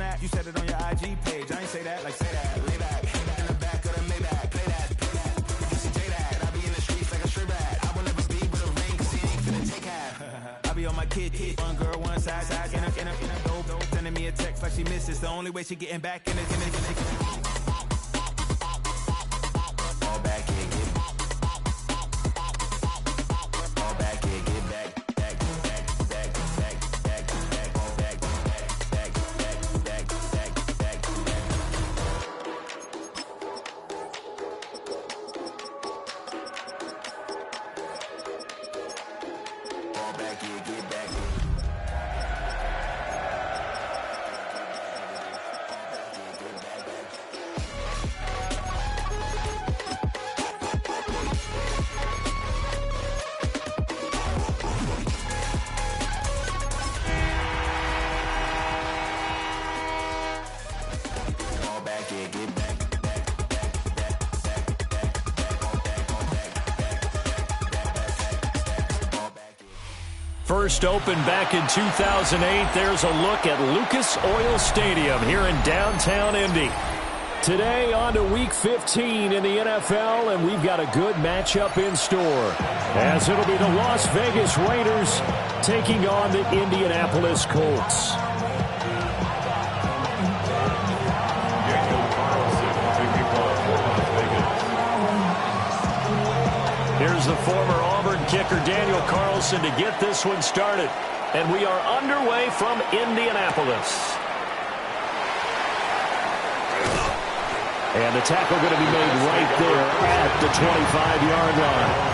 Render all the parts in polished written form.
snap, you said it on your IG page. I ain't say that, like say that. Lay back, in the back of the Maybach. Play that. This is J-Dad. I be in the streets like a strip rat. I will never speak with a ring, cause he ain't finna take half. I be on my kid. One girl, one side, in a dope. Sending me a text like she misses. The only way she getting back in it. All back in, get back. All back in, get back. First opened back in 2008. There's a look at Lucas Oil Stadium here in downtown Indy. Today on to Week 15 in the NFL, and we've got a good matchup in store, as it'll be the Las Vegas Raiders taking on the Indianapolis Colts. Here's the former Auburn kicker Daniel Carlson to get this one started. And we are underway from Indianapolis. And the tackle going to be made right there at the 25-yard line.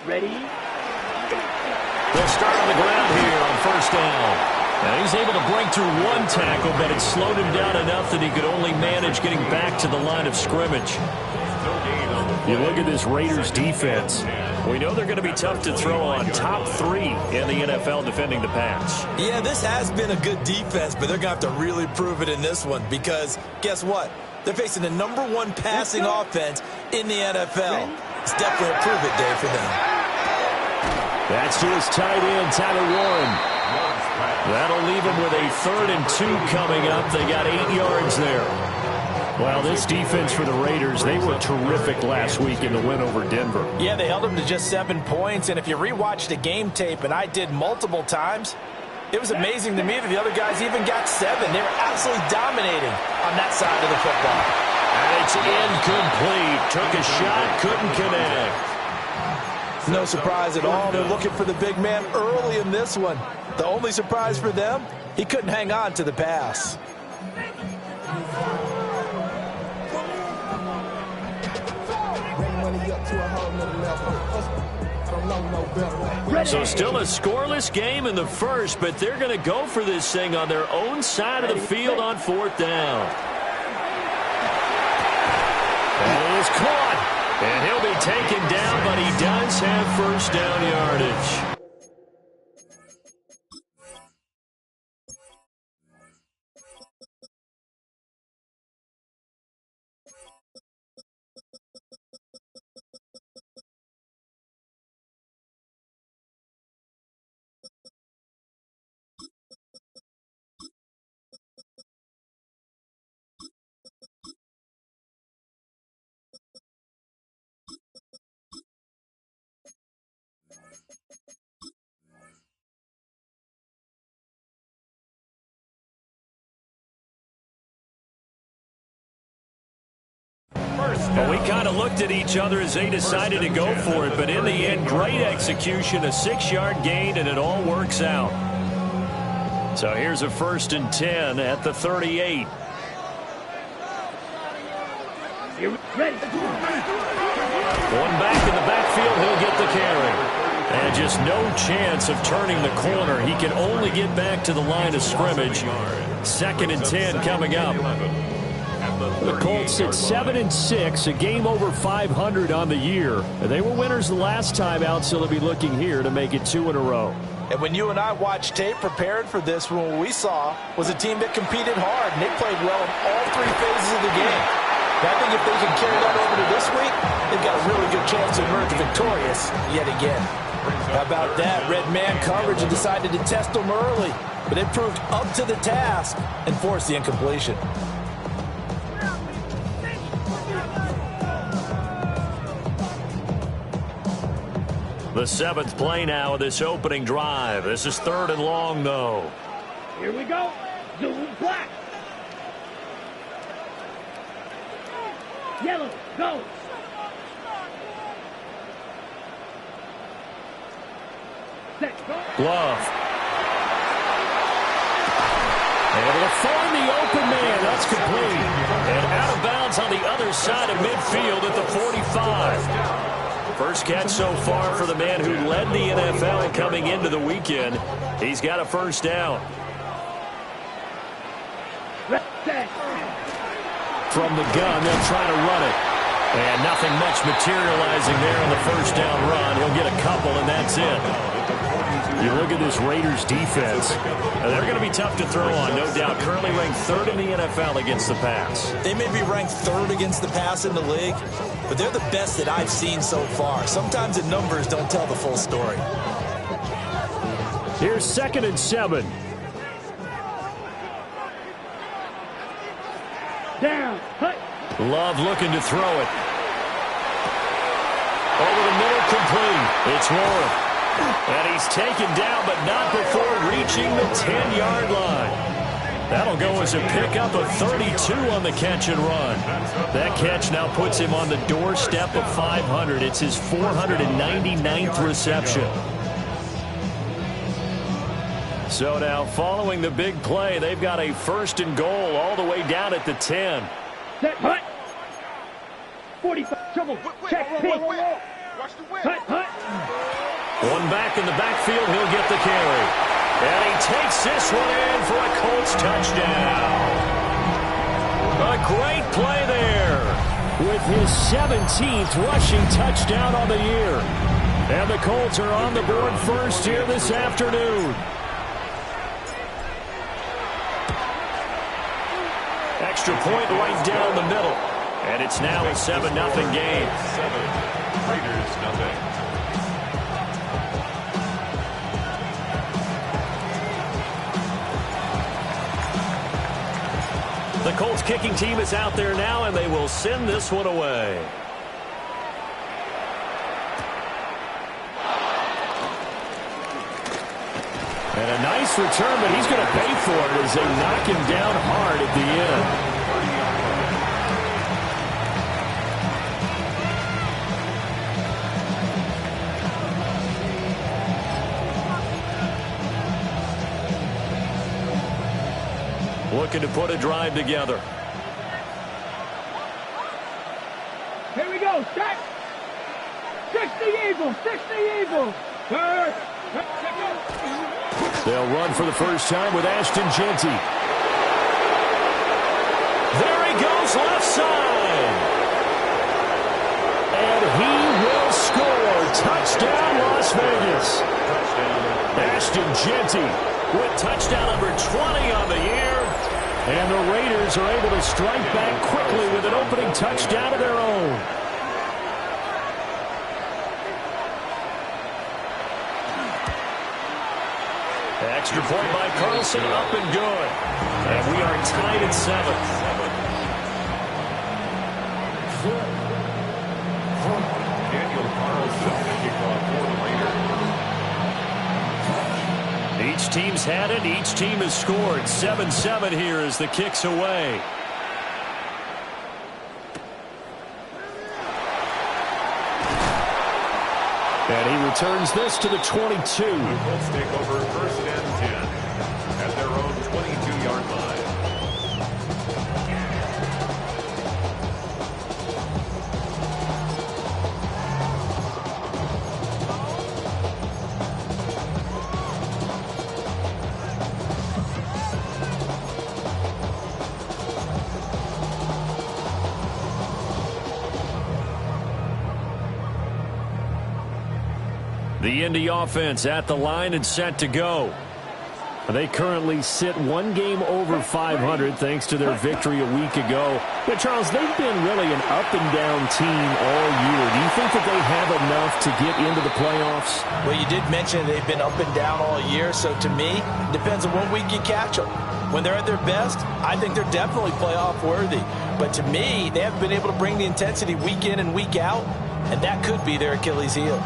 Ready? They'll start on the ground here on first down. Now he's able to break through one tackle, but it slowed him down enough that he could only manage getting back to the line of scrimmage. You look at this Raiders defense. We know they're going to be tough to throw on. Top 3 in the NFL defending the pass. Yeah, this has been a good defense, but they're going to have to really prove it in this one because guess what? They're facing the #1 passing offense in the NFL. It's definitely a prove-it day for them. That's to his tight end, Tyler Warren. That'll leave him with a 3rd and 2 coming up. They got 8 yards there. Well, this defense for the Raiders, they were terrific last week in the win over Denver. Yeah, they held them to just 7 points, and if you rewatch the game tape, and I did multiple times, it was amazing to me that the other guys even got 7. They were absolutely dominating on that side of the football. And it's incomplete. Took a shot, couldn't connect. No surprise at all. They're looking for the big man early in this one. The only surprise for them, he couldn't hang on to the pass. So still a scoreless game in the first, but they're going to go for this thing on their own side of the field on 4th down. That is caught. And he'll be taken down, but he does have first down yardage. Well, we kind of looked at each other as they decided to go for it, but in the end, great execution, a 6-yard gain, and it all works out. So here's a 1st and 10 at the 38. You're ready. One back in the backfield, he'll get the carry. And just no chance of turning the corner. He can only get back to the line of scrimmage. 2nd and 10 coming up. The Colts at 7-6, a game over 500 on the year. They were winners the last time out, so they'll be looking here to make it 2 in a row. And when you and I watched tape preparing for this, what we saw was a team that competed hard, and they played well in all three phases of the game. And I think if they can carry that over to this week, they've got a really good chance to emerge victorious yet again. How about that? Red man coverage and decided to test them early, but it proved up to the task and forced the incompletion. The seventh play now of this opening drive. This is 3rd and long, though. Here we go. Zoom black. Yellow, go. Set, go. Glove. Able to find the open man. That's complete. And out of bounds on the other side of midfield at the 45. First catch so far for the man who led the NFL coming into the weekend. He's got a first down. From the gun, they'll try to run it. And nothing much materializing there on the first down run. He'll get a couple, and that's it. You look at this Raiders defense. They're going to be tough to throw on, no doubt. Currently ranked 3rd in the NFL against the pass. They may be ranked 3rd against the pass in the league, but they're the best that I've seen so far. Sometimes the numbers don't tell the full story. Here's 2nd and 7. Down. Hut. Love looking to throw it. Over the middle, complete. It's Warren. And he's taken down, but not before reaching the 10-yard line. That'll go as a pickup of 32 on the catch and run. That catch now puts him on the doorstep of 500. It's his 499th reception. So now, following the big play, they've got a 1st and goal all the way down at the 10. Set, hut. 45, trouble. Check, pick. Hut, hut. One back in the backfield, he'll get the carry. And he takes this one in for a Colts touchdown. A great play there with his 17th rushing touchdown on the year. And the Colts are on the board first here this afternoon. Extra point right down the middle. And it's now a 7-0 game. 7, Raiders nothing. The Colts kicking team is out there now, and they will send this one away. And a nice return, but he's going to pay for it as they knock him down hard at the end. Looking to put a drive together. Here we go. Set. 60 Eagles. 60 Eagles. Third. They'll run for the first time with Ashton Jeanty. There he goes, left side. And he will score. Touchdown, Las Vegas. Ashton Jeanty with touchdown number 20 on the year. And the Raiders are able to strike back quickly with an opening touchdown of their own. Extra point by Carlson, up and good. And we are tied at 7. Daniel Carlson, the kickoff for the Raiders. Each team's had it. Each team has scored. 7-7 here as the kick's away. And he returns this to the 22. The Colts take over 1st and 10 at their own 22-yard line. The Indy offense at the line and set to go. They currently sit one game over 500 thanks to their victory a week ago. But, Charles, they've been really an up-and-down team all year. Do you think that they have enough to get into the playoffs? Well, you did mention they've been up and down all year, so to me, it depends on what week you catch them. When they're at their best, I think they're definitely playoff worthy. But to me, they haven't been able to bring the intensity week in and week out, and that could be their Achilles heel.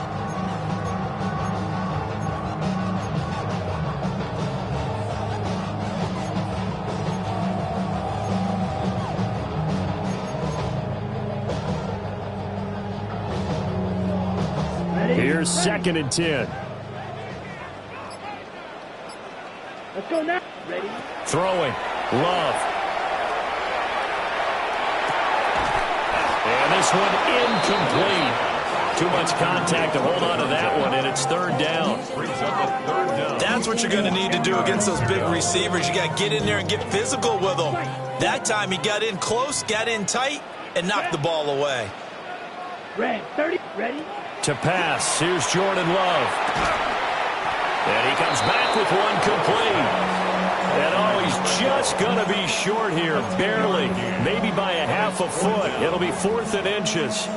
Here's 2nd and 10. Let's go now. Ready? Throwing. Love. And this one incomplete. Too much contact to hold on to that one, and it's 3rd down. That's what you're going to need to do against those big receivers. You got to get in there and get physical with them. That time he got in close, got in tight, and knocked the ball away. Red, 30, ready? To pass, here's Jordan Love. And he comes back with one complete. And oh, he's just going to be short here, barely, maybe by a half a foot. It'll be 4th and inches.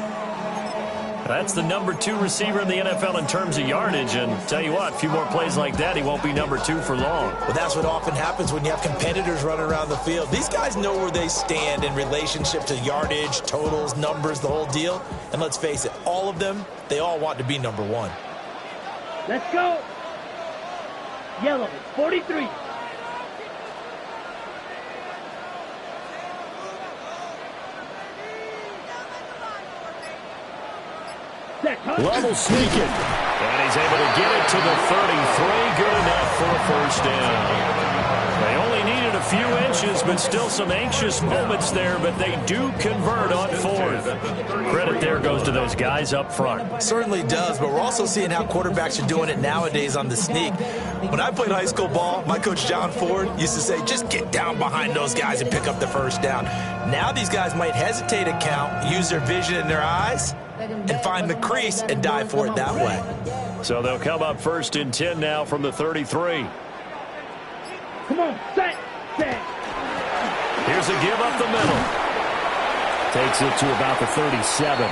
That's the number 2 receiver in the NFL in terms of yardage. And tell you what, a few more plays like that, he won't be number 2 for long. Well, that's what often happens when you have competitors running around the field. These guys know where they stand in relationship to yardage, totals, numbers, the whole deal. And let's face it, all of them, they all want to be number 1. Let's go. Yellow, 43. Love will sneak it. And he's able to get it to the 33. Good enough for a 1st down. They only needed a few inches, but still some anxious moments there, but they do convert on 4th. Credit there goes to those guys up front. Certainly does, but we're also seeing how quarterbacks are doing it nowadays on the sneak. When I played high school ball, my coach John Ford used to say, just get down behind those guys and pick up the 1st down. Now these guys might hesitate to count, use their vision in their eyes, and find the crease and dive for it that way. So they'll come up 1st and 10 now from the 33. Come on, set. Here's a give up the middle. Takes it to about the 37.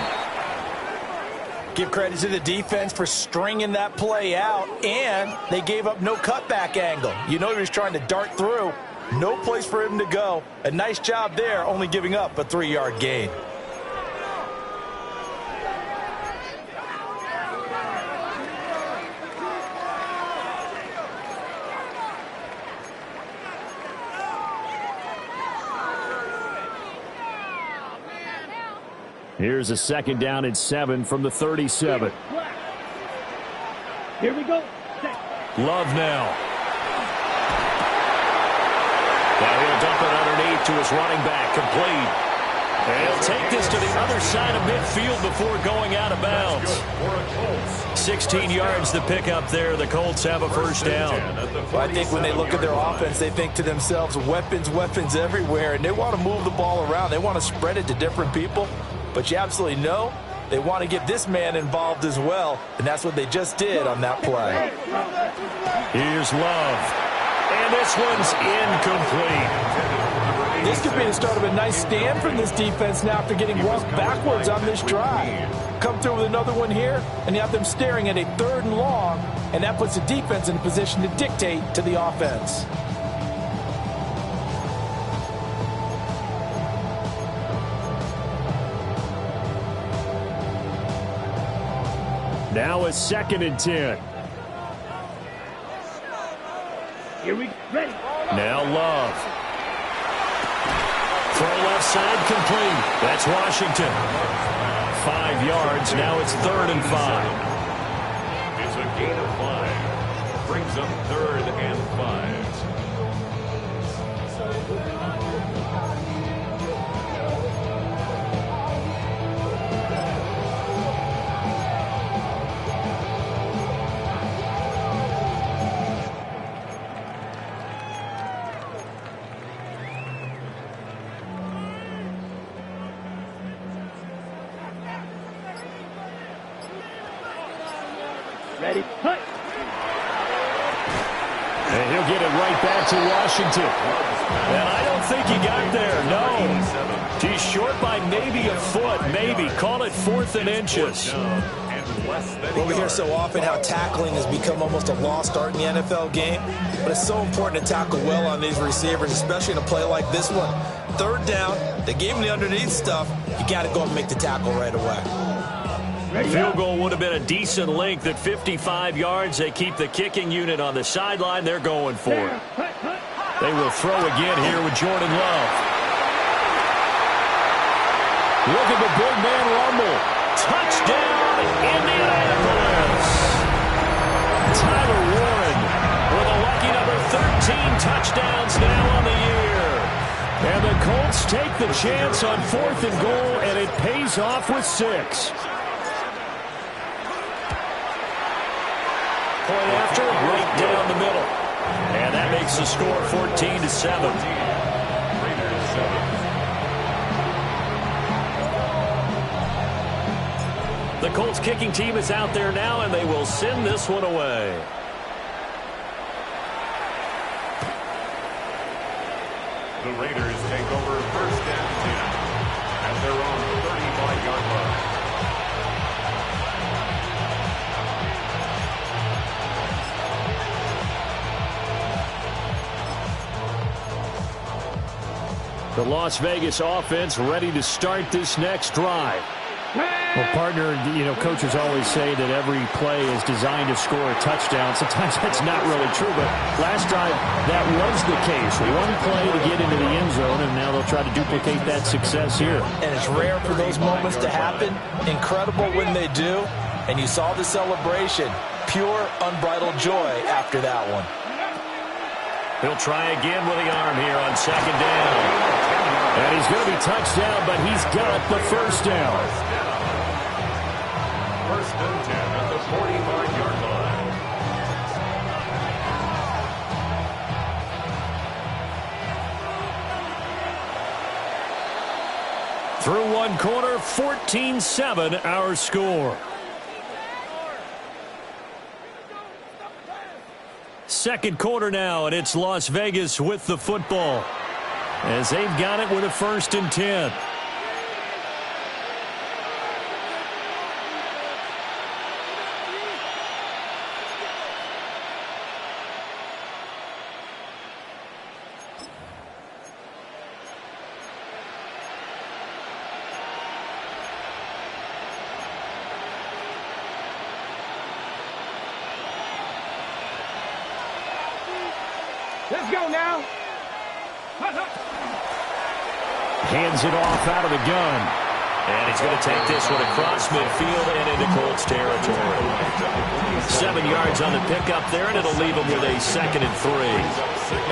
Give credit to the defense for stringing that play out, and they gave up no cutback angle. You know he was trying to dart through. No place for him to go. A nice job there, only giving up a 3-yard gain. Here's a 2nd down and 7 from the 37. Here we go. Love now. Now he'll dump it underneath to his running back, complete. And he'll take this to the other side of midfield before going out of bounds. 16 yards to pick up there. The Colts have a 1st down. Well, I think when they look at their offense, they think to themselves, weapons everywhere, and they want to move the ball around. They want to spread it to different people. But you absolutely know they want to get this man involved as well, and that's what they just did on that play. Here's Love. And this one's incomplete. This could be the start of a nice stand from this defense now after getting walked backwards on this drive. Come through with another one here, and you have them staring at a 3rd and long, and that puts the defense in a position to dictate to the offense. Now a 2nd and 10. Here we go. Ready. Now Love. Throw left side complete. That's Washington. 5 yards. Now it's 3rd and 5. It's a gain of 5. Brings up 3rd and 5. Ready? Cut. And he'll get it right back to Washington. And I don't think he got there, no. He's short by maybe a foot, maybe. Call it 4th and inches. Well, we hear so often how tackling has become almost a lost art in the NFL game, but it's so important to tackle well on these receivers, especially in a play like this one. 3rd down, they gave him the underneath stuff. You got to go and make the tackle right away. Field goal would have been a decent length at 55 yards. They keep the kicking unit on the sideline. They're going for it. They will throw again here with Jordan Love. Look at the big man rumble. Touchdown, Indianapolis. Tyler Warren with a lucky number 13 touchdowns now on the year. And the Colts take the chance on 4th and goal, and it pays off with 6. Point after, right down the middle. And that makes the score 14-7. The Colts kicking team is out there now, and they will send this one away. The Raiders take over 1st and 10 at their own 35-yard line. The Las Vegas offense ready to start this next drive. Well, partner, coaches always say that every play is designed to score a touchdown. Sometimes that's not really true, but last drive that was the case. One play to get into the end zone, and now they'll try to duplicate that success here. And it's rare for those moments to happen. Incredible when they do. And you saw the celebration. Pure, unbridled joy after that one. He'll try again with the arm here on 2nd down. And he's going to be touched down, but he's got the 1st down. 1st and 10 at the 45-yard line. Through one quarter, 14-7 our score. 2nd quarter now, and it's Las Vegas with the football, as they've got it with a 1st and 10. Let's go now. Hands it off out of the gun. And he's going to take this one across midfield and into Colts territory. 7 yards on the pickup there, and it'll leave him with a 2nd and 3.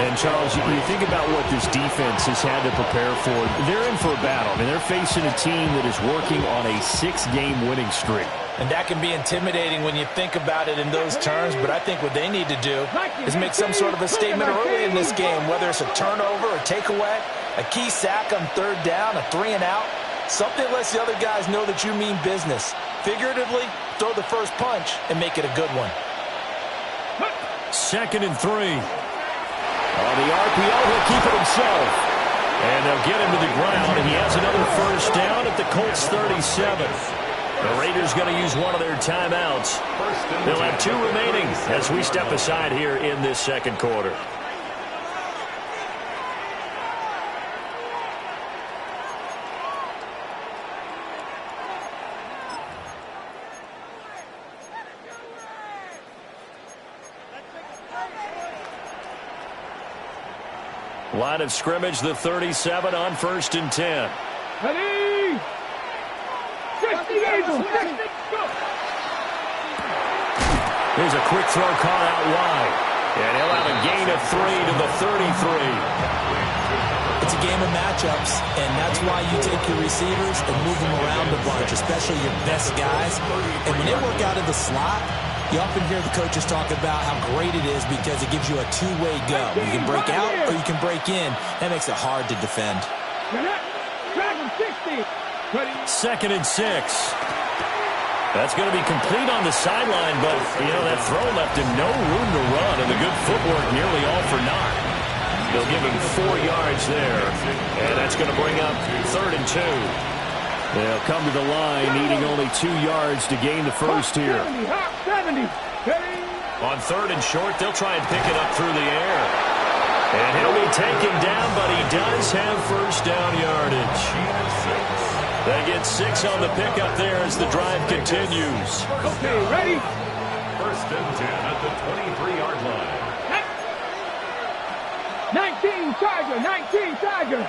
And, Charles, you think about what this defense has had to prepare for. They're in for a battle. I mean, they're facing a team that is working on a 6-game winning streak. And that can be intimidating when you think about it in those terms, but I think what they need to do is make some sort of a statement early in this game, whether it's a turnover, a takeaway, a key sack on 3rd down, a 3-and-out. Something lets the other guys know that you mean business. Figuratively, throw the first punch and make it a good one. 2nd and 3. On the RPO, he'll keep it himself. And they'll get him to the ground, and he has another 1st down at the Colts 37. The Raiders going to use one of their timeouts. They'll have 2 remaining as we step aside here in this 2nd quarter. Line of scrimmage, the 37 on 1st and 10. Ready? 60 Eagles. 60. Go. Here's a quick throw caught out wide. And he'll have a gain of 3 to the 33. It's a game of matchups, and that's why you take your receivers and move them around a bunch, especially your best guys. And when they work out of the slot, you often hear the coaches talk about how great it is because it gives you a two-way go. You can break out or you can break in. That makes it hard to defend. 2nd and 6. Second and 6. That's going to be complete on the sideline, but, you know, that throw left him no room to run, and the good footwork nearly all for naught. They'll give him 4 yards there, and that's going to bring up 3rd and 2. They'll come to the line needing only 2 yards to gain the first here. 70. On 3rd and short, they'll try and pick it up through the air. And he'll be taken down, but he does have first down yardage. They get 6 on the pickup there as the drive continues. Okay, ready? 1st and 10 at the 23-yard line. 19 Tiger, 19 Tiger.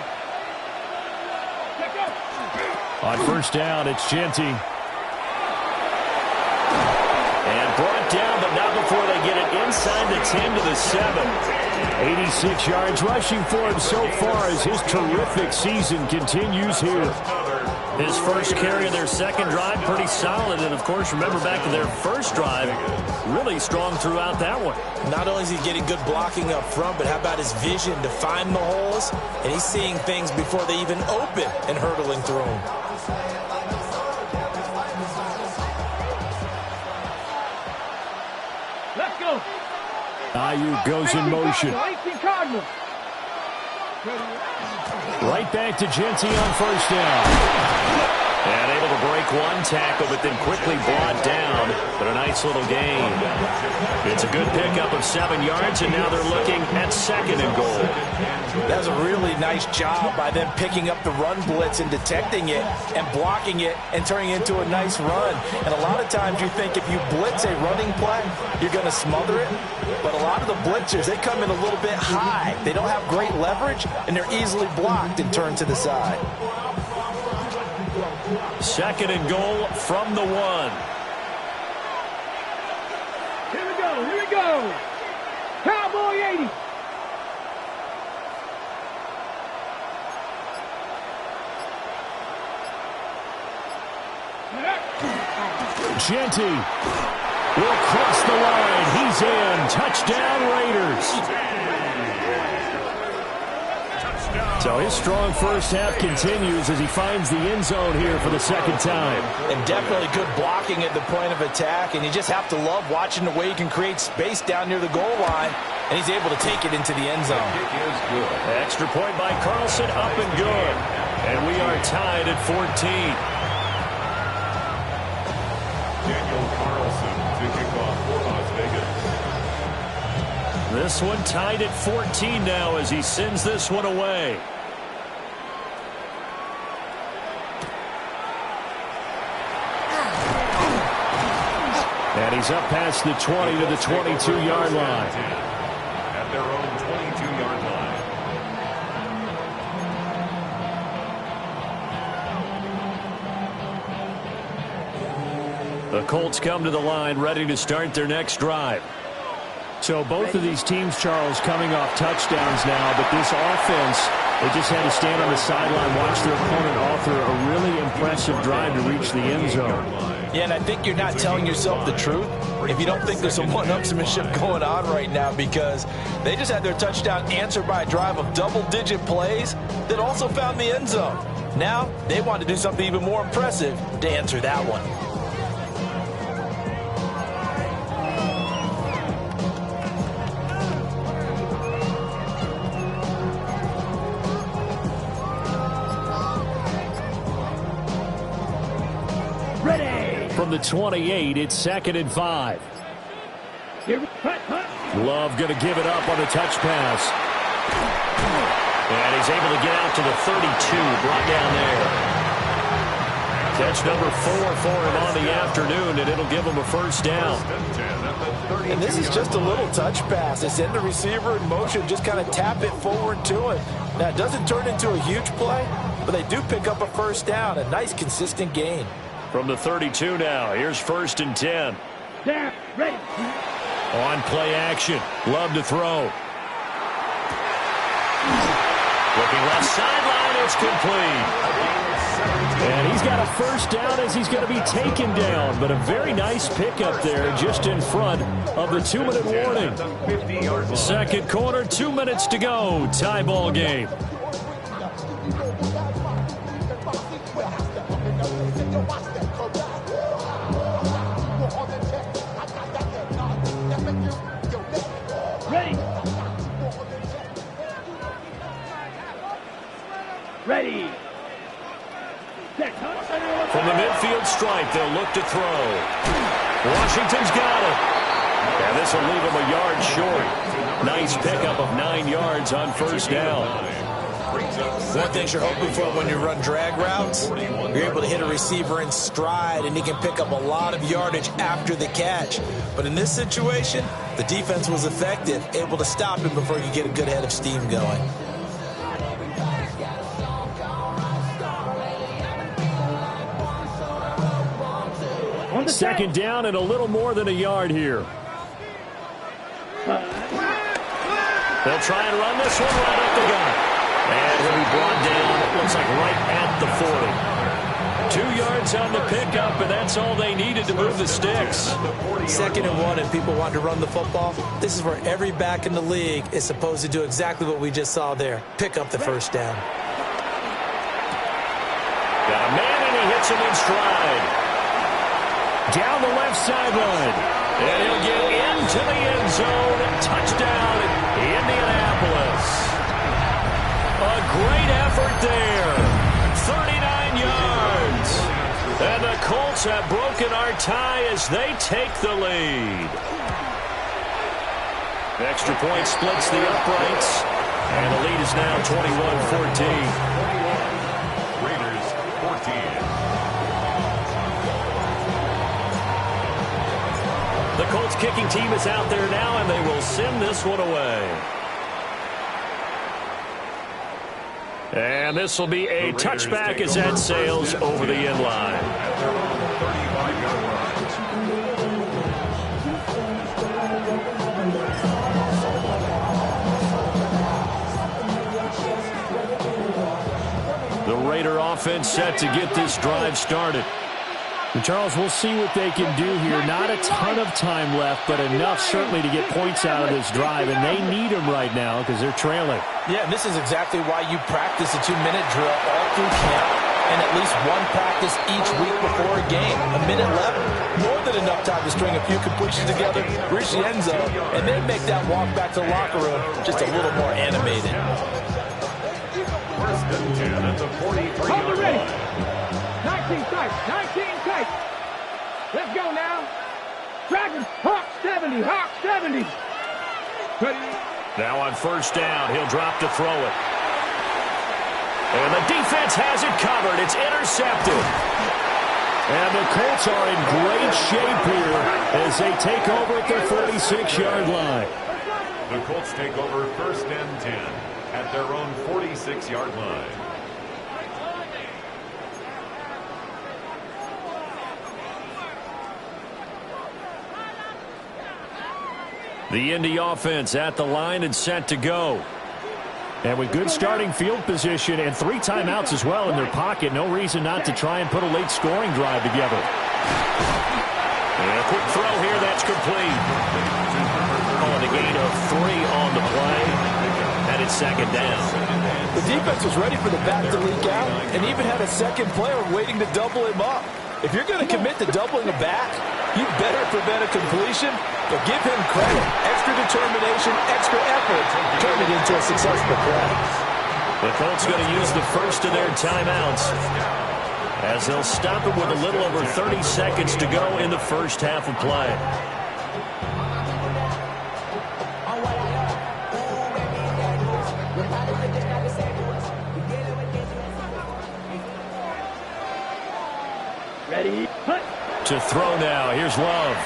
On first down, it's Genty. And brought down, but not before they get it inside the 10 to the 7. 86 yards rushing for him so far as his terrific season continues here. His first carry of their second drive, pretty solid. And, of course, remember back to their first drive, really strong throughout that one. Not only is he getting good blocking up front, but how about his vision to find the holes? And he's seeing things before they even open and hurtling through them. Let's go. Ayuk goes in motion. 18 Cardinals. Right back to Genty on first down. And able to break one tackle, but then quickly brought down. But a nice little gain. It's a good pickup of 7 yards, and now they're looking at 2nd and goal. That was a really nice job by them picking up the run blitz and detecting it and blocking it and turning it into a nice run. And a lot of times you think if you blitz a running play, you're going to smother it. But a lot of the blitzers, they come in a little bit high. They don't have great leverage, and they're easily blocked and turned to the side. 2nd and goal from the 1. Here we go, here we go. Cowboy 80. Genty will cross the line. He's in. Touchdown, Raiders. So his strong first half continues as he finds the end zone here for the 2nd time. And definitely good blocking at the point of attack, and you just have to love watching the way he can create space down near the goal line, and he's able to take it into the end zone. Extra point by Carlson, up and good. And we are tied at 14. Daniel Carlson to kick off for Las Vegas. This one tied at 14 now as he sends this one away. And he's up past the 20 to the 22-yard line. At their own 22-yard line. The Colts come to the line ready to start their next drive. So both of these teams, Charles, coming off touchdowns now, but this offense, they just had to stand on the sideline, watch their opponent author a really impressive drive to reach the end zone. Yeah, and I think you're not telling yourself the truth if you don't think there's some one-upsmanship going on right now, because they just had their touchdown answered by a drive of double-digit plays that also found the end zone. Now, they want to do something even more impressive to answer that one. From the 28, it's 2nd and 5. Love going to give it up on the touch pass. And he's able to get out to the 32, brought down there. Catch number 4 for him on the afternoon, and it'll give him a first down. And this is just a little touch pass. They send the receiver in motion, just kind of tap it forward to him. Now, it doesn't turn into a huge play, but they do pick up a first down, a nice, consistent gain. From the 32 now, here's 1st and 10. Down, ready. On play action, Love to throw. Looking left sideline, it's complete. And he's got a first down as he's going to be taken down, but a very nice pickup there just in front of the 2-minute warning. Second quarter, 2 minutes to go, tie ball game. Ready. Set. From the midfield stripe, they'll look to throw. Washington's got it. And this will leave him a yard short. Nice pickup of 9 yards on first down. One thing you're hoping for when you run drag routes, you're able to hit a receiver in stride, and he can pick up a lot of yardage after the catch. But in this situation, the defense was effective, able to stop him before he could get a good head of steam going. Second down and a little more than a yard here. They'll try and run this one right up the gut. And he'll be brought down, it looks like right at the 40. 2 yards on the pickup, and that's all they needed to move the sticks. 2nd and 1, and people want to run the football. This is where every back in the league is supposed to do exactly what we just saw there. Pick up the first down. Got a man, and he hits him in stride. Down the left sideline. And he'll get into the end zone. Touchdown, Indianapolis. A great effort there. 39 yards. And the Colts have broken our tie as they take the lead. Extra point splits the uprights. And the lead is now 21-14. Raiders 14. The Colts kicking team is out there now, and they will send this one away. And this will be a touchback as that sails over the end line. The Raider offense set to get this drive started. And Charles, we'll see what they can do here. Not a ton of time left, but enough certainly to get points out of this drive, and they need them right now because they're trailing. Yeah, and this is exactly why you practice a 2-minute drill all through camp and at least one practice each week before a game. A minute left, more than enough time to string a few completions together, reach the end zone, and then make that walk back to the locker room just a little more animated. First and 10 at the 43-yard line. 19 tight. 19 tight. Let's go now. Dragons. Hawk 70. Hawk 70. Ready. Now on first down, he'll drop to throw it. And the defense has it covered. It's intercepted. And the Colts are in great shape here as they take over at their 46-yard line. The Colts take over first and 10 at their own 46-yard line. The Indy offense at the line and set to go. And with good starting field position and 3 timeouts as well in their pocket, no reason not to try and put a late scoring drive together. And a quick throw here, that's complete. Calling a gain of 3 on the play. And it's second down. The defense was ready for the back to leak out and even had a second player waiting to double him up. If you're going to commit to doubling a back, you better prevent a completion, but give him credit. Extra determination, extra effort, turn it into a successful play. The Colts going to use the first of their timeouts as they'll stop it with a little over 30 seconds to go in the first half of play. Ready. Hut. To throw now. Here's Love.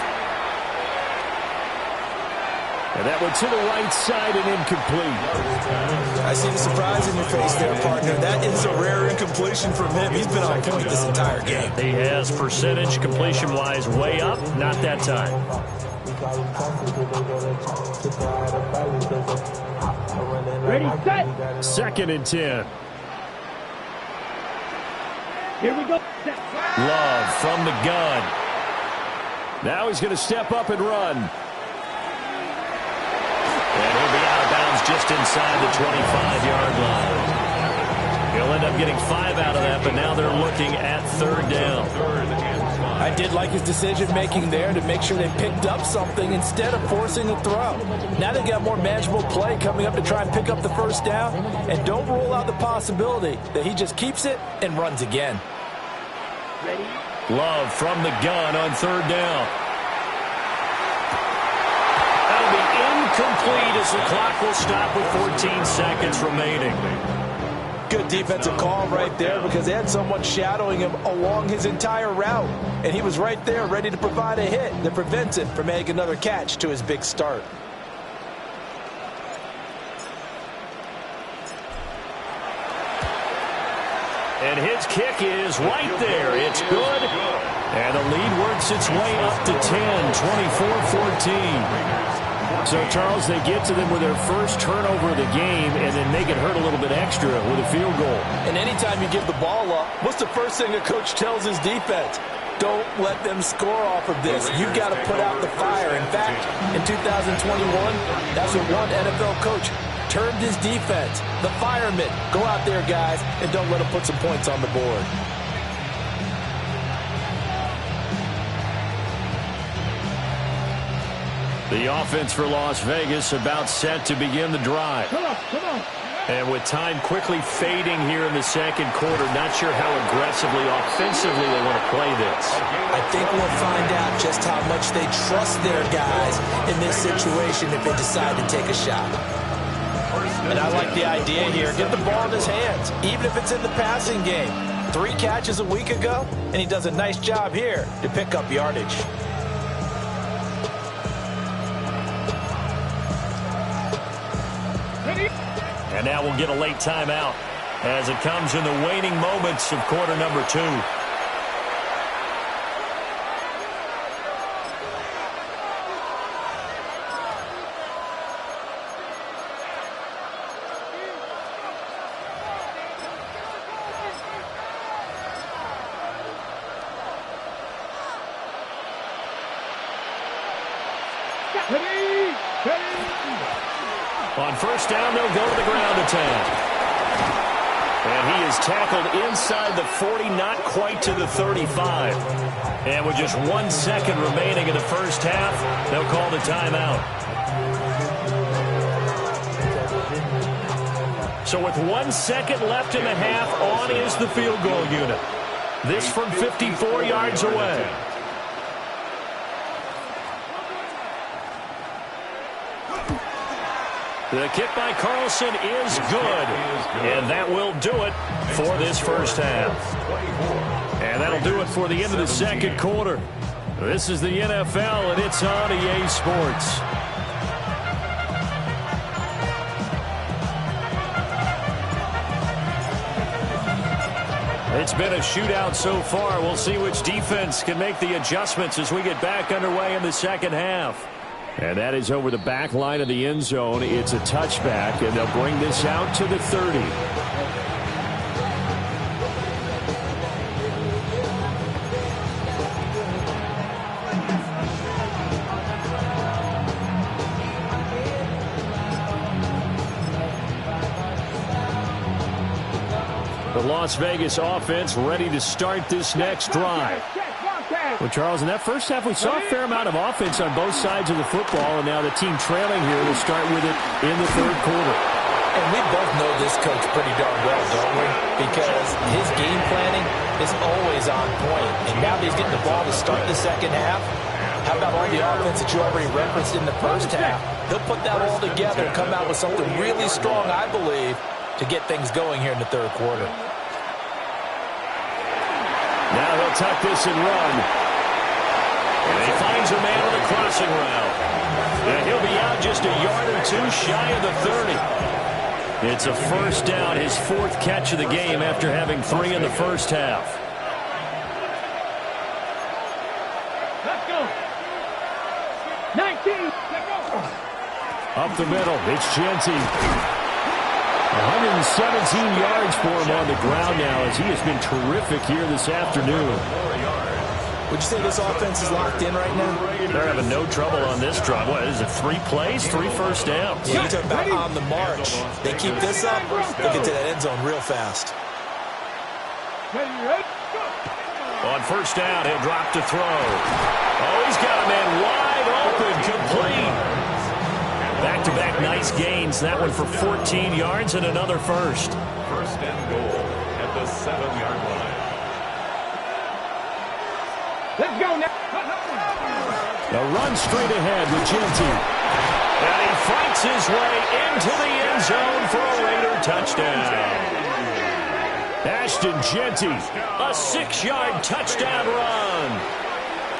And that one to the right side and incomplete. I see the surprise in your face there, partner. That is a rare incompletion from him. He's been on point this entire game. He has percentage completion-wise way up. Not that time. Ready, set. 2nd and 10. Here we go. Set. Love from the gun. Now he's going to step up and run. And he'll be out of bounds just inside the 25-yard line. He'll end up getting 5 out of that, but now they're looking at third down. I did like his decision-making there to make sure they picked up something instead of forcing a throw. Now they got more manageable play coming up to try and pick up the first down, and don't rule out the possibility that he just keeps it and runs again. Love from the gun on third down. That'll be incomplete as the clock will stop with 14 seconds remaining. Good defensive call right there because they had someone shadowing him along his entire route. And he was right there ready to provide a hit that prevents him from making another catch to his big start. And his kick is right there. It's good. And the lead works its way up to 10, 24-14. So, Charles, they get to them with their first turnover of the game and then make it hurt a little bit extra with a field goal. And anytime you give the ball up, what's the first thing a coach tells his defense? Don't let them score off of this. You've got to put out the fire. In fact, in 2021, that's what one NFL coach termed his defense. The firemen. Go out there, guys, and don't let them put some points on the board. The offense for Las Vegas about set to begin the drive. Come on. And with time quickly fading here in the second quarter, not sure how aggressively, offensively they want to play this. I think we'll find out just how much they trust their guys in this situation if they decide to take a shot. And I like the idea here. Get the ball in his hands, even if it's in the passing game. 3 catches a week ago, and he does a nice job here to pick up yardage. And now we'll get a late timeout as it comes in the waning moments of quarter number 2. On first down, they'll go to the ground attack. And he is tackled inside the 40, not quite to the 35. And with just 1 second remaining in the first half, they'll call the timeout. So with 1 second left in the half, on is the field goal unit. This from 54 yards away. The kick by Carlson is good, and that will do it for this first half. And that'll do it for the end of the second quarter. This is the NFL, and it's on EA Sports. It's been a shootout so far. We'll see which defense can make the adjustments as we get back underway in the second half. And that is over the back line of the end zone. It's a touchback, and they'll bring this out to the 30. The Las Vegas offense ready to start this next drive. Well, Charles, in that first half, we saw a fair amount of offense on both sides of the football, and now the team trailing here will start with it in the third quarter. And we both know this coach pretty darn well, don't we? Because his game planning is always on point. And now that he's getting the ball to start the second half, how about all the offense that you already referenced in the first half? He'll put that all together and come out with something really strong, I believe, to get things going here in the third quarter. Now he'll tuck this and run. And he finds a man on the crossing route. And he'll be out just a yard or 2 shy of the 30. It's a first down, his 4th catch of the game after having 3 in the first half. Let's go. 19. Let's go. Up the middle, it's Genty. 117 yards for him on the ground now as he has been terrific here this afternoon. Would you say this offense is locked in right now? They're having no trouble on this drive. What is it, 3 plays, 3 first downs? Yeah, you talk about on the march. They keep this up, they'll get to that end zone real fast. On first down, he'll drop to throw. Oh, he's got a man wide open, complete. Back-to-back nice gains. That one for 14 yards and another first. First and goal at the 7-yard line. Let's go now. A run straight ahead with Jeanty. And he fights his way into the end zone for a Raider touchdown. Ashton Jeanty, a 6-yard touchdown run.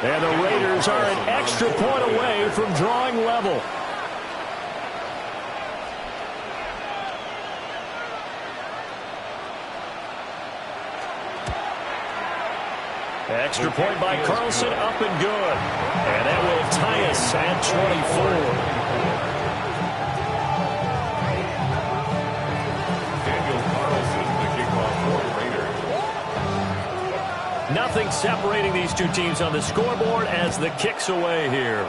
And the Raiders are an extra point away from drawing level. Extra point by Carlson, up and good. And that will tie us at 24. Nothing separating these two teams on the scoreboard as the kick's away here.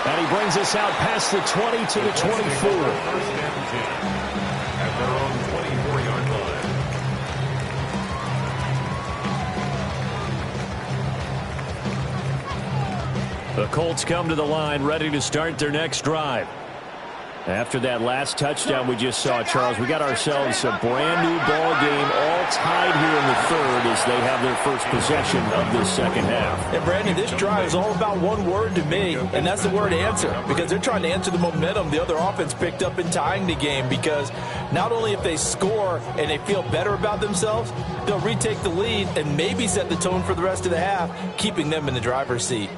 And he brings us out past the 20 to the 24. First and 10 at their own 24-yard line. The Colts come to the line ready to start their next drive. After that last touchdown we just saw, Charles, we got ourselves a brand-new ball game all tied here in the third as they have their first possession of this second half. And, Brandon, this drive is all about one word to me, and that's the word answer, because they're trying to answer the momentum the other offense picked up in tying the game, because not only if they score and they feel better about themselves, they'll retake the lead and maybe set the tone for the rest of the half, keeping them in the driver's seat.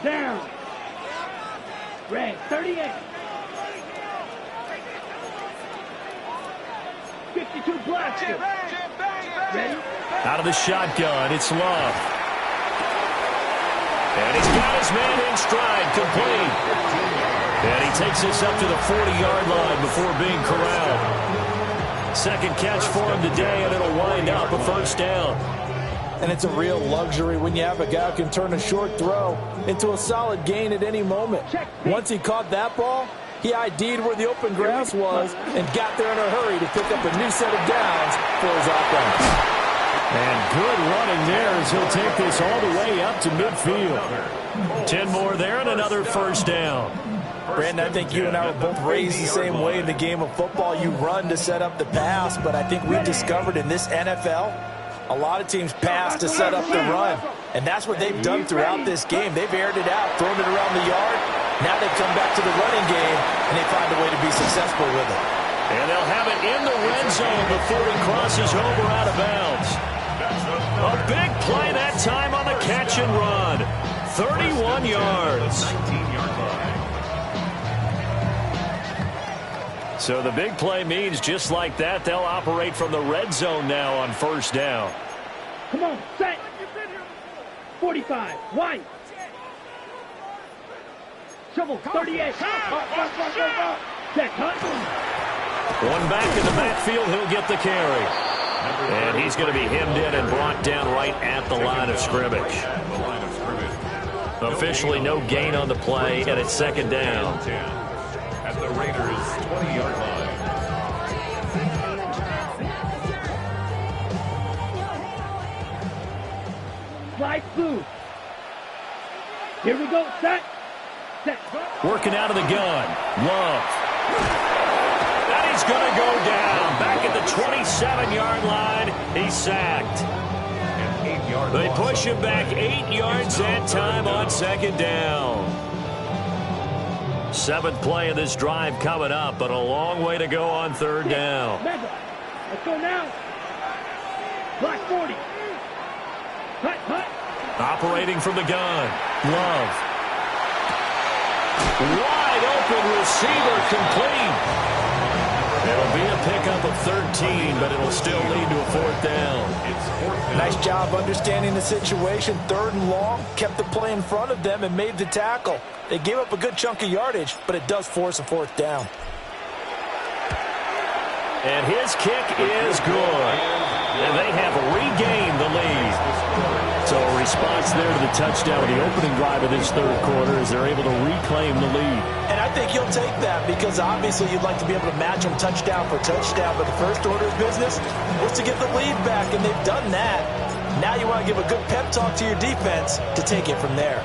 Down. Red, 38. 52 blocks. Ready? Out of the shotgun, it's Love. And he's got his man in stride, complete. And he takes us up to the 40-yard line before being corralled. Second catch for him today, and it'll wind up a first down. And it's a real luxury when you have a guy who can turn a short throw into a solid gain at any moment. Once he caught that ball, he ID'd where the open grass was and got there in a hurry to pick up a new set of downs for his offense. And good running there as he'll take this all the way up to midfield. 10 more there and another first down. Brandon, I think you and I were both raised the same way in the game of football. You run to set up the pass, but I think we discovered in this NFL, a lot of teams pass to set up the run, and that's what they've done throughout this game. They've aired it out, thrown it around the yard. Now they've come back to the running game, and they find a way to be successful with it. And they'll have it in the red zone before he crosses over out of bounds. A big play that time on the catch and run. 31 yards. 19-yard line. So the big play means just like that, they'll operate from the red zone now on first down. Come on, set. 45, wide. Shovel, 38. Set, cut. One back in the backfield, he'll get the carry. And he's going to be hemmed in and brought down right at the line of scrimmage. Officially no gain on the play, and it's second down. At the Raiders' 20-yard line. Slide through. Here we go, set. Set. Working out of the gun. Love. And he's going to go down. Back at the 27-yard line. He's sacked. They push him back 8 yards that time on second down. Seventh play of this drive coming up, but a long way to go on third down. Let's go now. Block 40. Cut, cut. Operating from the gun. Love. Wide open receiver, complete. It'll be a pickup of 13, but it'll still lead to a fourth down. Nice job understanding the situation. Third and long, kept the play in front of them and made the tackle. They gave up a good chunk of yardage, but it does force a fourth down. And his kick is good. And they have regained the lead. So So a response there to the touchdown of the opening drive of this third quarter as they're able to reclaim the lead. And I think he'll take that because obviously you'd like to be able to match them touchdown for touchdown, but the first order of business was to get the lead back, and they've done that. Now you want to give a good pep talk to your defense to take it from there.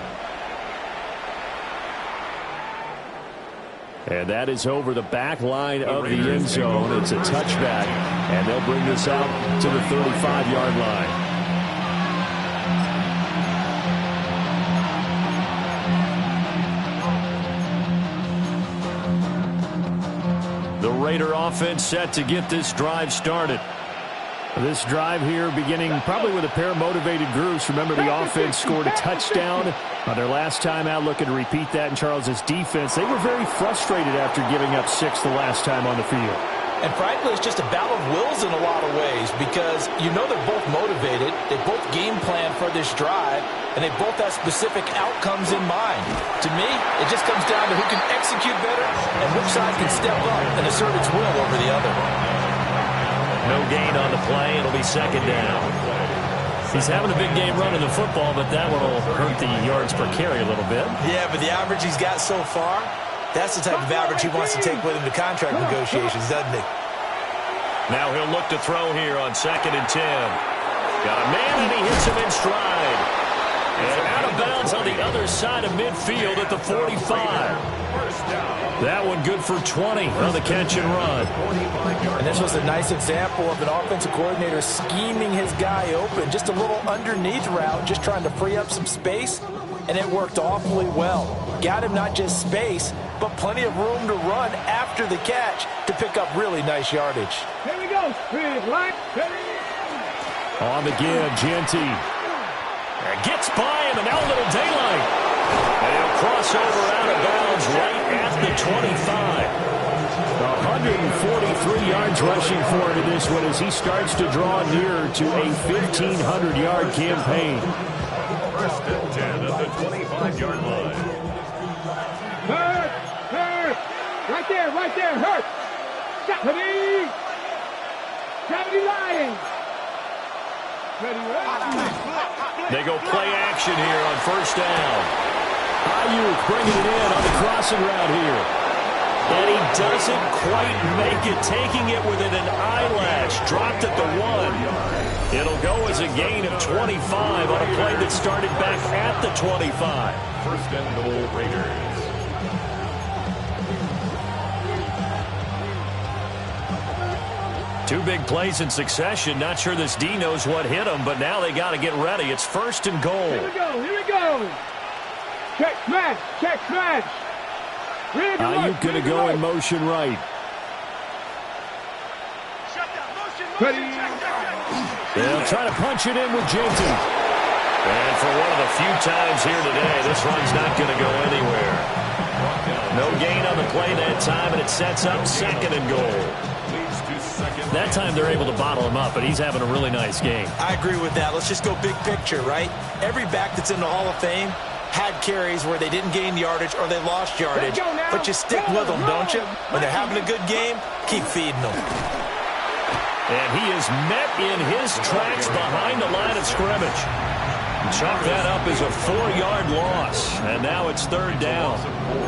And that is over the back line of the end zone. It's a touchback, and they'll bring this out to the 35-yard line. The Raider offense set to get this drive started. This drive here beginning probably with a pair of motivated groups. Remember, the offense scored a touchdown on their last time out. Looking to repeat that in Charles' defense. They were very frustrated after giving up 6 the last time on the field. And frankly, it's just a battle of wills in a lot of ways because you know they're both motivated. They both game plan for this drive, and they both have specific outcomes in mind. To me, it just comes down to who can execute better and which side can step up and assert its will over the other. No gain on the play. It'll be second down. He's having a big game running the football, but that one will hurt the yards per carry a little bit. Yeah, but the average he's got so far, that's the type of average he wants to take with him to contract negotiations, doesn't he? Now he'll look to throw here on 2nd and 10. Got a man, and he hits him in stride. And out of bounds on the other side of midfield at the 45. That one good for 20 on the catch and run. And this was a nice example of an offensive coordinator scheming his guy open. Just a little underneath route, just trying to free up some space, and it worked awfully well. Got him not just space, but plenty of room to run after the catch to pick up really nice yardage. Here we go. Right. On the give, Jeanty. Gets by him, and now a little daylight. And he'll cross over out of bounds right at the 25. 143 yards rushing for him in this one as he starts to draw near to a 1,500-yard campaign. 1st and 10 at the 25-yard line. Hurt. Right there, hurt. Gravity Lions. They go play action here on 1st down. Ayuk bringing it in on the crossing route here. And he doesn't quite make it, taking it within an eyelash. Dropped at the 1. It'll go as a gain of 25 on a play that started back at the 25. 1st and goal, Raiders. Two big plays in succession. Not sure this D knows what hit him, but now they got to get ready. It's 1st and goal. Here we go. Check smash. Ayuk going to go in motion right. They'll try to punch it in with Jeanty. And for one of the few times here today, this run's not going to go anywhere. No gain on the play that time, and it sets up 2nd and goal. That time they're able to bottle him up, but he's having a really nice game. I agree with that. Let's just go big picture, right? Every back that's in the Hall of Fame had carries where they didn't gain yardage or they lost yardage. But you stick with them, don't you? When they're having a good game, keep feeding them. And he is met in his tracks behind the line of scrimmage. Chalk that up as a 4-yard loss. And now it's 3rd down.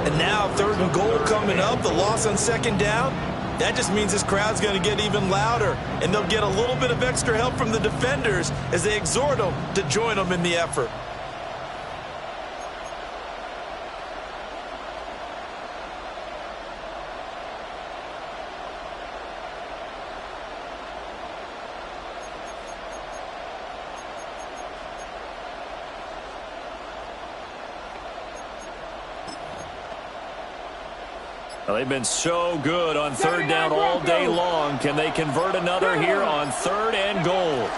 And now 3rd and goal coming up. The loss on 2nd down. That just means this crowd's going to get even louder, and they'll get a little bit of extra help from the defenders as they exhort them to join them in the effort. Well, they've been so good on 3rd down all day long. Can they convert another here on 3rd and goal?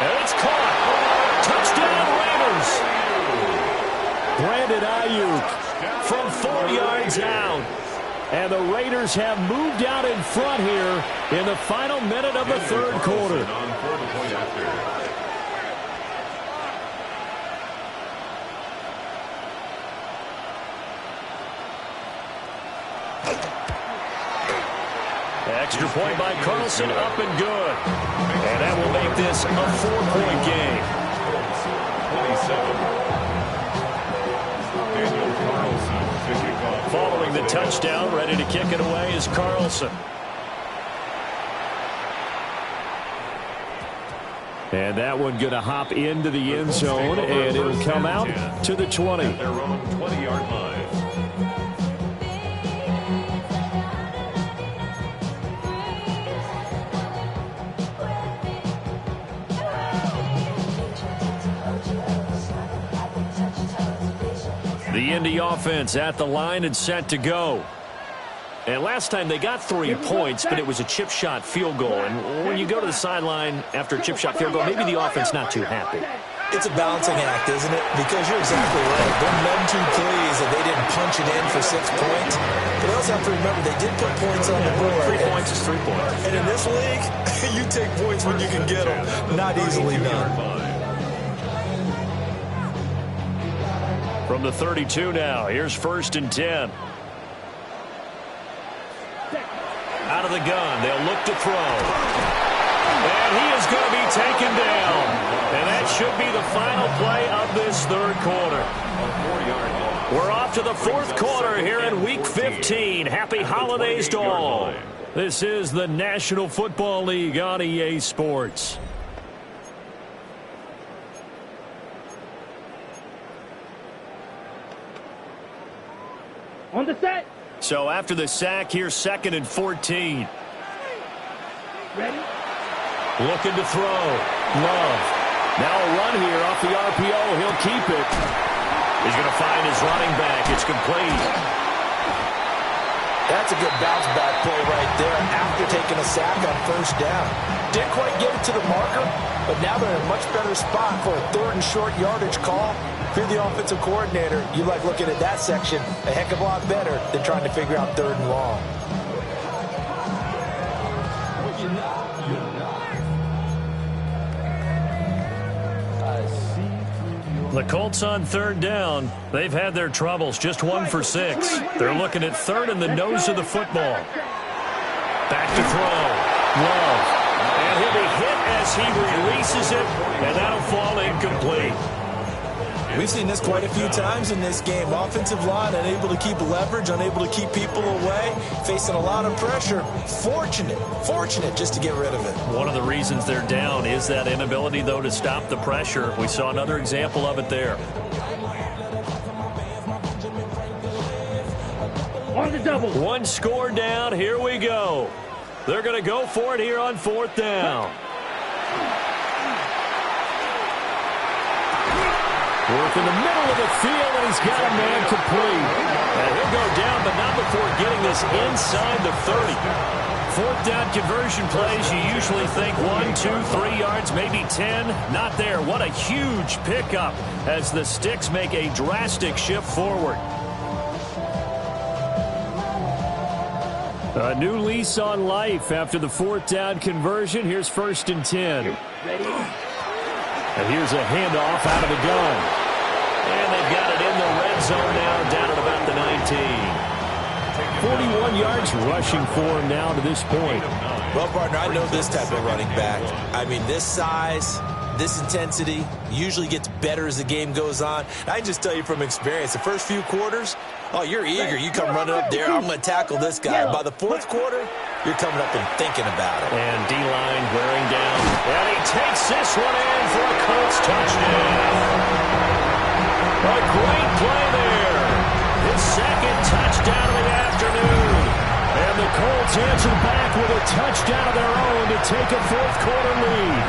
And it's caught. Touchdown, Raiders. Brandon Ayuk from 4 yards out. And the Raiders have moved out in front here in the final minute of the 3rd quarter. Extra point by Carlson, up and good. And that will make this a 4-point game. 27. Daniel Carlson to kick off. Following the touchdown, ready to kick it away is Carlson. And that one going to hop into the end zone, and it'll come out to the 20. At their own 20-yard line. The Indy offense at the line and set to go. And last time they got 3 points, but it was a chip shot field goal. And when you go to the sideline after a chip shot field goal, maybe the offense not too happy. It's a balancing act, isn't it? Because you're exactly right. They're none too pleased that they didn't punch it in for 6 points. But they also have to remember they did put points on the board. 3 points is 3 points. And in this league, you take points when you can get them. Not easily done. From the 32 now, here's 1st and 10. Out of the gun, they'll look to throw. And he is going to be taken down. And that should be the final play of this 3rd quarter. We're off to the 4th quarter here in Week 15. Happy holidays to all. This is the National Football League on EA Sports. On the set. So after the sack, here's 2nd and 14. Ready? Looking to throw. Love. Now a run here off the RPO. He'll keep it. He's going to find his running back. It's complete. That's a good bounce back play right there after taking a sack on 1st down. Didn't quite get it to the marker, but now they're in a much better spot for a 3rd and short yardage call. If you're the offensive coordinator, you like looking at that section a heck of a lot better than trying to figure out 3rd and long. The Colts on 3rd down. They've had their troubles. Just 1 for 6. They're looking at 3rd in the nose of the football. Back to throw. Love. And he'll be hit as he releases it, and that'll fall incomplete. We've seen this quite a few times in this game. Offensive line unable to keep leverage, unable to keep people away, facing a lot of pressure. Fortunate just to get rid of it. One of the reasons they're down is that inability, though, to stop the pressure. We saw another example of it there. On the double. 1 score down. Here we go. They're going to go for it here on 4th down. Work in the middle of the field, and he's got a man complete. And he'll go down, but not before getting this inside the 30. 4th down conversion plays, you usually think 1, 2, 3 yards, maybe 10. Not there. What a huge pickup as the Sticks make a drastic shift forward. A new lease on life after the 4th down conversion. Here's 1st and 10. Ready? And here's a handoff out of the gun. And they've got it in the red zone now, down at about the 19. 41 yards rushing for him now to this point. Well, partner, I know this type of running back. I mean, this size, this intensity usually gets better as the game goes on. I just tell you from experience, the first few quarters, oh, you're eager. You come running up there, I'm going to tackle this guy. By the 4th quarter, you're coming up and thinking about it. And D-line wearing down. And he takes this one in for a Colts touchdown. A great play there. His 2nd touchdown of the afternoon. And the Colts answer back with a touchdown of their own to take a 4th quarter lead.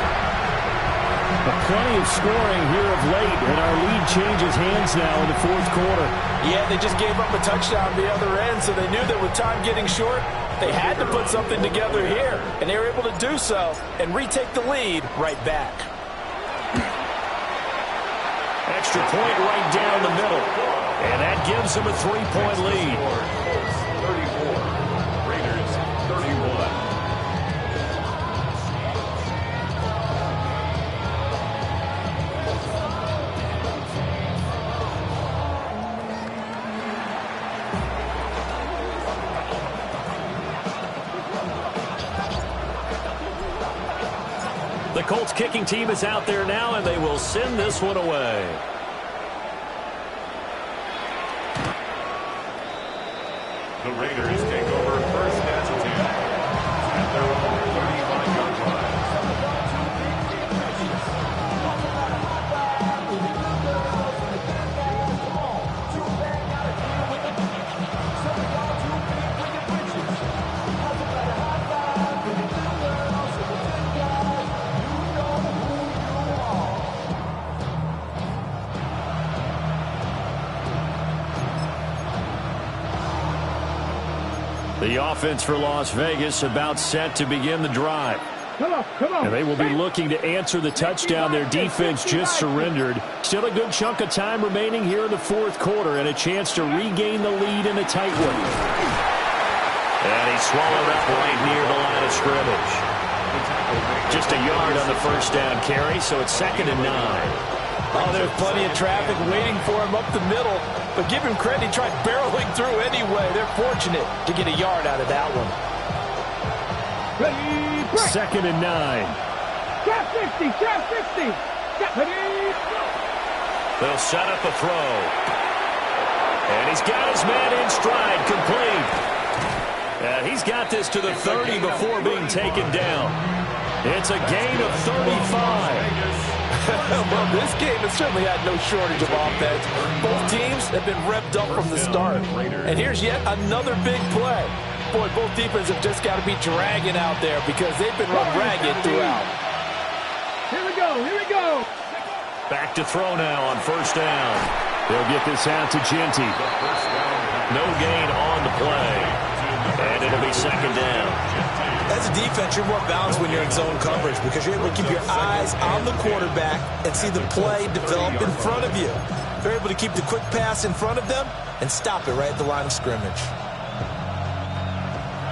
Plenty of scoring here of late, and our lead changes hands now in the 4th quarter. Yeah, they just gave up a touchdown the other end, so they knew that with time getting short, they had to put something together here, and they were able to do so and retake the lead right back. Extra point right down the middle, and that gives them a 3-point lead. 34. Raiders 31. Colts kicking team is out there now, and they will send this one away. The Raiders take over first and 10 at their own 35-yard line. The offense for Las Vegas about set to begin the drive. Come on. And they will be looking to answer the touchdown their defense just surrendered. Still a good chunk of time remaining here in the fourth quarter and a chance to regain the lead in a tight one. And he swallowed up right near the line of scrimmage. Just a yard on the first down carry, so it's 2nd and 9. Oh, there's plenty of traffic waiting for him up the middle. But give him credit, he tried barreling through anyway. They're fortunate to get a yard out of that one. Ready, break. 2nd and 9. Trap 60. Ready, go. They'll set up a throw. And he's got his man in stride, complete. And he's got this to the 30 before being taken down. It's a gain of 35. Well, this game has certainly had no shortage of offense. Both teams have been revved up from the start. And here's yet another big play. Boy, both defenses have just got to be dragging out there because they've been run ragged throughout. Here we go. Back to throw now on first down. They'll get this out to Genty. No gain on the play. And it'll be 2nd down. As a defense, you're more balanced when you're in zone coverage because you're able to keep your eyes on the quarterback and see the play develop in front of you. You're able to keep the quick pass in front of them and stop it right at the line of scrimmage.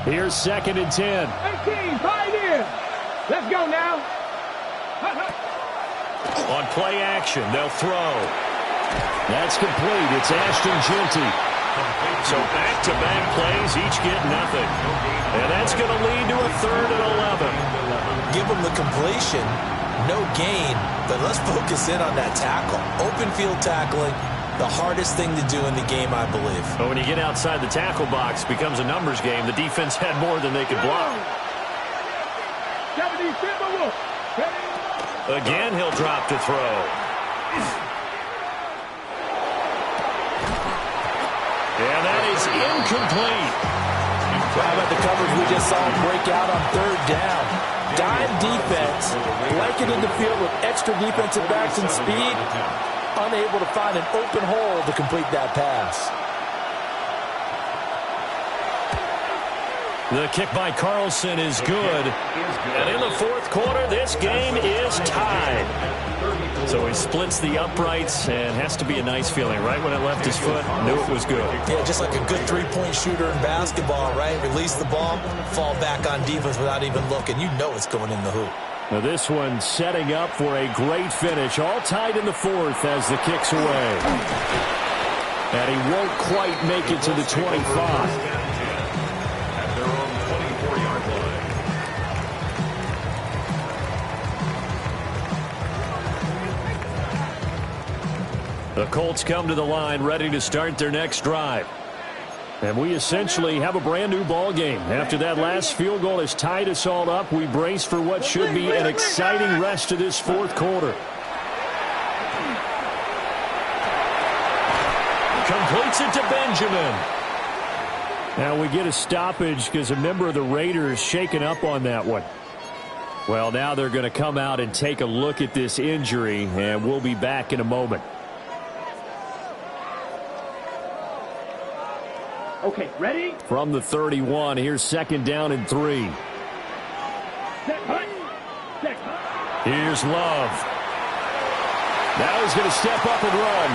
Here's 2nd and 10. 18, pioneer. Let's go now. On play action, they'll throw. That's complete. It's Ashton Genty. So back-to-back plays, each get nothing. And that's going to lead to a 3rd and 11. Give them the completion, no gain, but let's focus in on that tackle. Open field tackling, the hardest thing to do in the game, I believe. But when you get outside the tackle box, it becomes a numbers game. The defense had more than they could block. Again, he'll drop to throw. And that is incomplete. How about the coverage we just saw him break out on 3rd down? Dime defense, blanketed the field with extra defensive backs and speed, unable to find an open hole to complete that pass. The kick by Carlson is good. And in the fourth quarter, this game is tied. So he splits the uprights, and has to be a nice feeling. Right when it left his foot, knew it was good. Yeah, just like a good three-point shooter in basketball, right? Release the ball, fall back on defense without even looking. You know it's going in the hoop. Now this one setting up for a great finish. All tied in the fourth as the kick's away. And he won't quite make it to the 25. The Colts come to the line ready to start their next drive. And we essentially have a brand new ball game. After that last field goal has tied us all up, we brace for what should be an exciting rest of this fourth quarter. Completes it to Benjamin. Now we get a stoppage because a member of the Raiders shaken up on that one. Well, now they're going to come out and take a look at this injury, and we'll be back in a moment. Okay, ready? From the 31, here's 2nd down and 3. Here's Love. Now he's going to step up and run.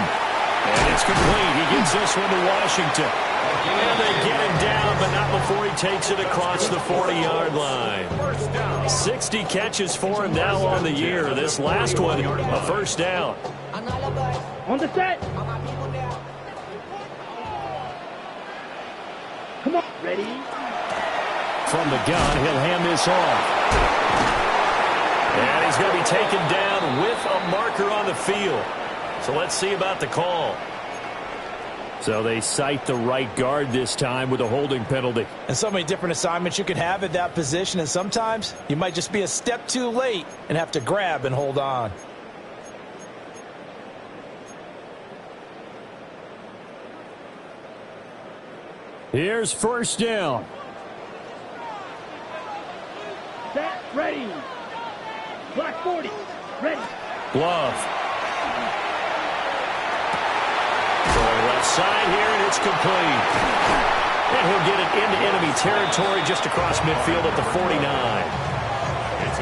And it's complete. He gets this one to Washington. And they get him down, but not before he takes it across the 40-yard line. 60 catches for him now on the year. This last one, a first down. On the set. Come on, ready? From the gun, he'll hand this off. And he's going to be taken down with a marker on the field. So let's see about the call. So they cite the right guard this time with a holding penalty. And so many different assignments you can have at that position, and sometimes you might just be a step too late and have to grab and hold on. Here's first down. Set, ready. Black 40, ready. Love. Throwing left side here, and it's complete. And he'll get it into enemy territory just across midfield at the 49.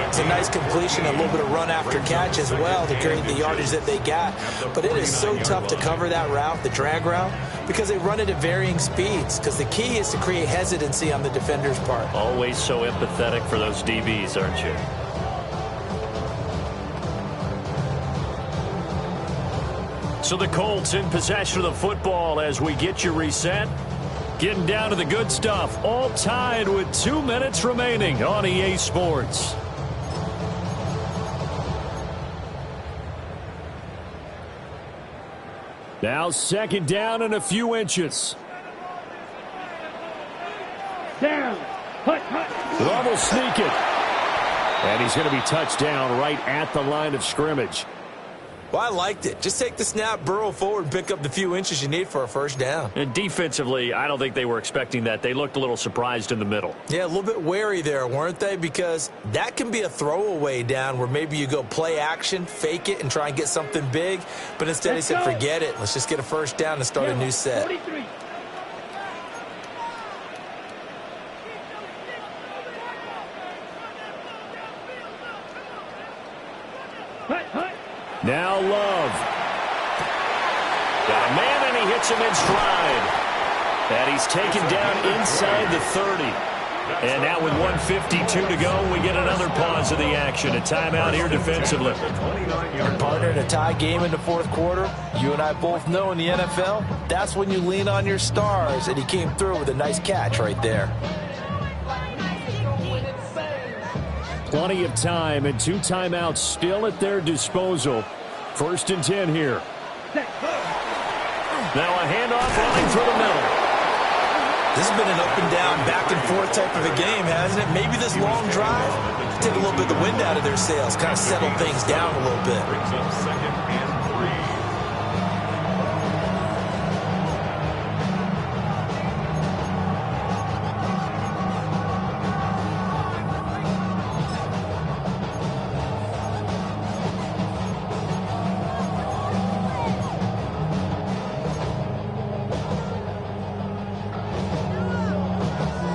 It's a nice completion, a little bit of run after catch as well to create the yardage that they got. But it is so tough to cover that route, the drag route, because they run it at varying speeds. Because the key is to create hesitancy on the defender's part. Always so empathetic for those DBs, aren't you? So the Colts in possession of the football as we get you reset. Getting down to the good stuff. All tied with 2 minutes remaining on EA Sports. Now second down and a few inches. Down. Hut, hut. Love will sneak it. And he's going to be touched down right at the line of scrimmage. Well, I liked it. Just take the snap, burrow forward, and pick up the few inches you need for a first down. And defensively, I don't think they were expecting that. They looked a little surprised in the middle. Yeah, a little bit wary there, weren't they? Because that can be a throwaway down where maybe you go play action, fake it, and try and get something big. But instead they said, forget it. Let's just get a first down and start a new set. 43. Hut, hut. Now Love. Got a man, and he hits him in stride. And he's taken down inside the 30. And now with 1:52 to go, we get another pause of the action. A timeout here defensively. Partner, in a tie game in the fourth quarter, you and I both know in the NFL, that's when you lean on your stars. And he came through with a nice catch right there. Plenty of time and 2 timeouts still at their disposal. 1st and 10 here. Now a handoff running through the middle. This has been an up and down, back and forth type of a game, hasn't it? Maybe this long drive take a little bit of the wind out of their sails, kind of settle things down a little bit. Brings up 2nd and 3.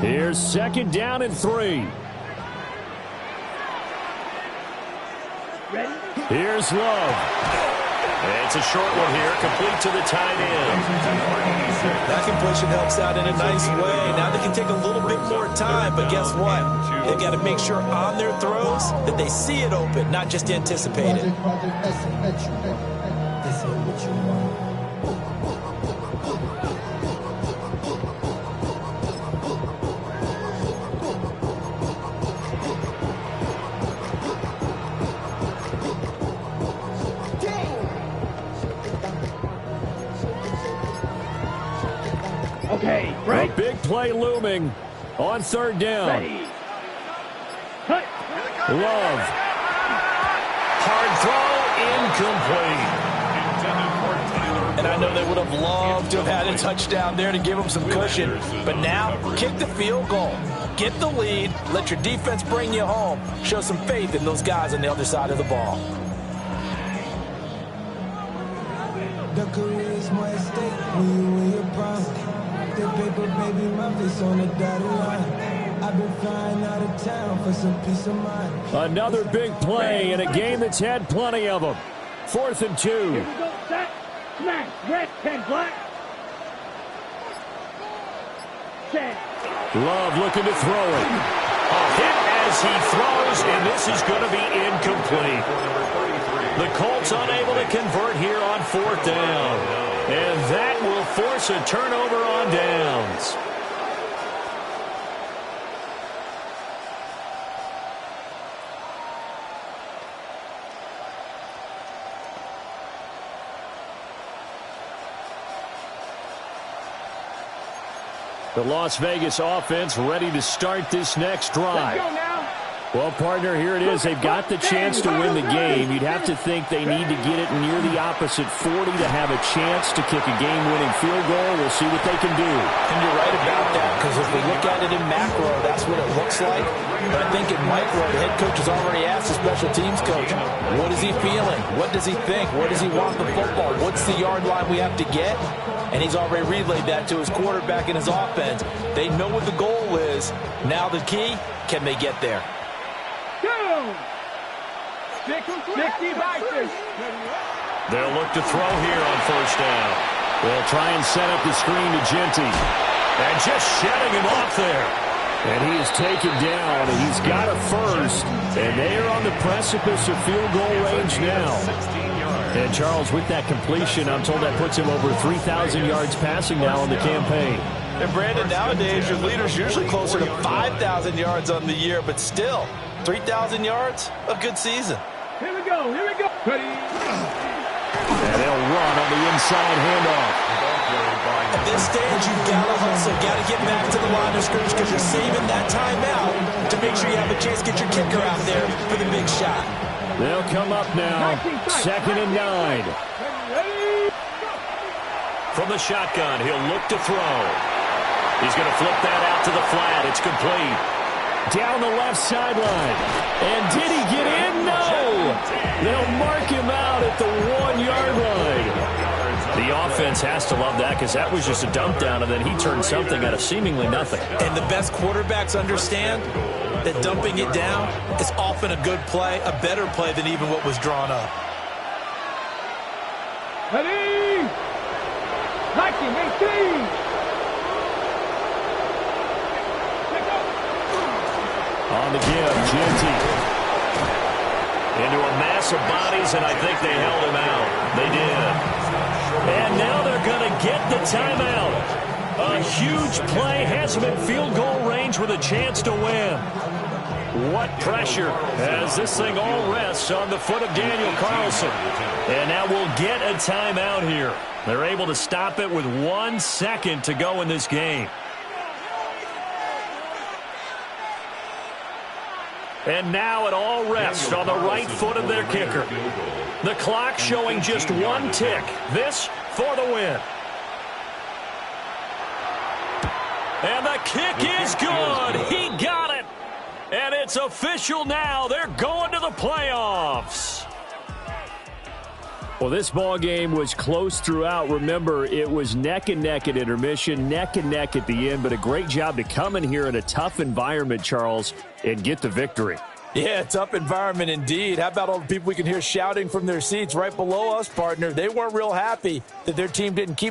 Here's 2nd down and 3. Ready? Here's Love. It's a short one here, complete to the tight end. That completion helps out in a nice way. Now they can take a little bit more time, but guess what? They've got to make sure on their throws that they see it open, not just anticipate it. Okay, A break. big play looming on 3rd down. Ready. Hut. Love. Hard throw, incomplete. And I know they would have loved to have had a touchdown there to give them some cushion. But now, kick the field goal. Get the lead. Let your defense bring you home. Show some faith in those guys on the other side of the ball. The career is more at stake when you win your prime. The paper, baby, my face on the dotted line. I've been flying out of town for some peace of mind. Another big play in a game that's had plenty of them. 4th and 2. Here we go. Set. Smash. Red 10 black. Set. Love looking to throw it. A hit as he throws, and this is going to be incomplete. The Colts unable to convert here on 4th down. And that will force a turnover on downs. The Las Vegas offense ready to start this next drive. Let's go now. Well, partner, here it is. They've got the chance to win the game. You'd have to think they need to get it near the opposite 40 to have a chance to kick a game-winning field goal. We'll see what they can do. And you're right about that, because if we look at it in macro, that's what it looks like. But I think in micro, the head coach has already asked the special teams coach, what is he feeling? What does he think? Where does he want the football? What's the yard line we have to get? And he's already relayed that to his quarterback and his offense. They know what the goal is. Now the key, can they get there? 60 backers. They'll look to throw here on first down. They'll try and set up the screen to Genty. And just shedding him off there. And he is taken down, and he's got a first. And they are on the precipice of field goal range now. And Charles, with that completion, I'm told that puts him over 3,000 yards passing now on the campaign. And Brandon, nowadays your leader's usually closer to 5,000 yards on the year, but still, 3,000 yards, a good season. Here we go. Here we go. Ready. And they'll run on the inside handoff. At this stage, you've got to hustle, got to get back to the line of scrimmage because you're saving that timeout to make sure you have a chance to get your kicker out there for the big shot. They'll come up now, 2nd and 9. From the shotgun, he'll look to throw. He's going to flip that out to the flat. It's complete. Down the left sideline. And did he get in? No! They'll mark him out at the 1-yard line. The offense has to love that because that was just a dump down, and then he turned something out of seemingly nothing. And the best quarterbacks understand that dumping it down is often a good play, a better play than even what was drawn up. Ready. 19, 18. On the give, Genty. Into a mass of bodies, and I think they held him out. They did. And now they're going to get the timeout. A huge play has him in field goal range with a chance to win. What pressure as this thing all rests on the foot of Daniel Carlson. And now we'll get a timeout here. They're able to stop it with 1 second to go in this game. And now it all rests on the right foot of their kicker. The clock showing just 1 tick. This for the win. And the kick is good. He got it. And it's official now. They're going to the playoffs. Well, this ball game was close throughout. Remember, it was neck and neck at intermission, neck and neck at the end, but a great job to come in here in a tough environment, Charles, and get the victory. Yeah, tough environment indeed. How about all the people we can hear shouting from their seats right below us, partner? They weren't real happy that their team didn't keep